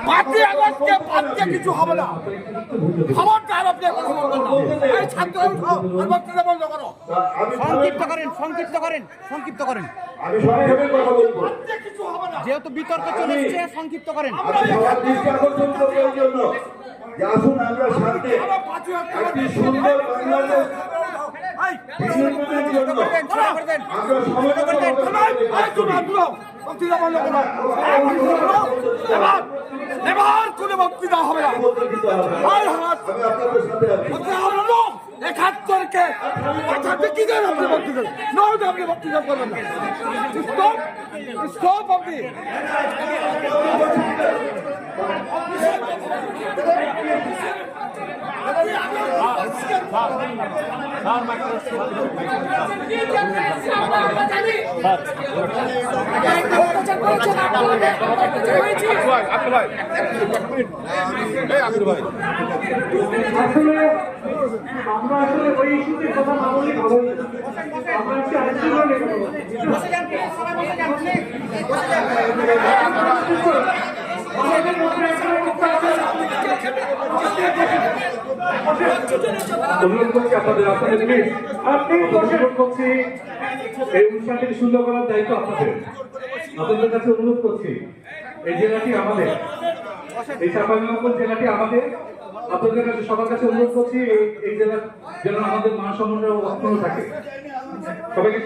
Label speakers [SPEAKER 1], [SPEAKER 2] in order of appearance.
[SPEAKER 1] 5ই আগস্টকে বাদ দিয়ে কিছু হবে না। খবরদার আপনি কথা বলবেন না। এই ছাত্ররা উঠো, আর বক্তৃতা বন্ধ করো।
[SPEAKER 2] সংক্ষিপ্ত করেন।
[SPEAKER 3] আমি সংক্ষেপে কথা বলবো।
[SPEAKER 2] যেহেতু বিতর্ক চলে এসেছে, সংক্ষিপ্ত করেন।
[SPEAKER 3] সবার দৃষ্টি আকর্ষণ করবো এই জন্য যে আসুন আমরা শান্তি একটি সুন্দর বাংলাদেশ বিনির্মাণের জন্য আমরা
[SPEAKER 1] বক্তৃতা বন্ধ করো। এবার কোনো বক্তৃতা হবে না। একাত্তরকে কি দেন আপনি বক্তৃতা? নয় আপনি বক্তৃতা করবেন না। স্টপ আপনি।
[SPEAKER 4] আমরা আসলে ওই ইস্যুতে কথা না বলি ভালো। আমরা একটু আলোচনা অনুরোধ করছি আপনাদের অনুরোধ করছি এই অনুষ্ঠানটি সুন্দর করার দায়িত্ব আপনাদের কাছে অনুরোধ করছি। এই জেলাটি আমাদের, এই চাঁপাইনবাবগঞ্জ জেলাটি আমাদের। আপনাদের কাছে সবার কাছে অনুরোধ করছি এই জেলা যেন আমাদের মান সম্মানের অক্ষুণ্ণ থাকে। সবাইকে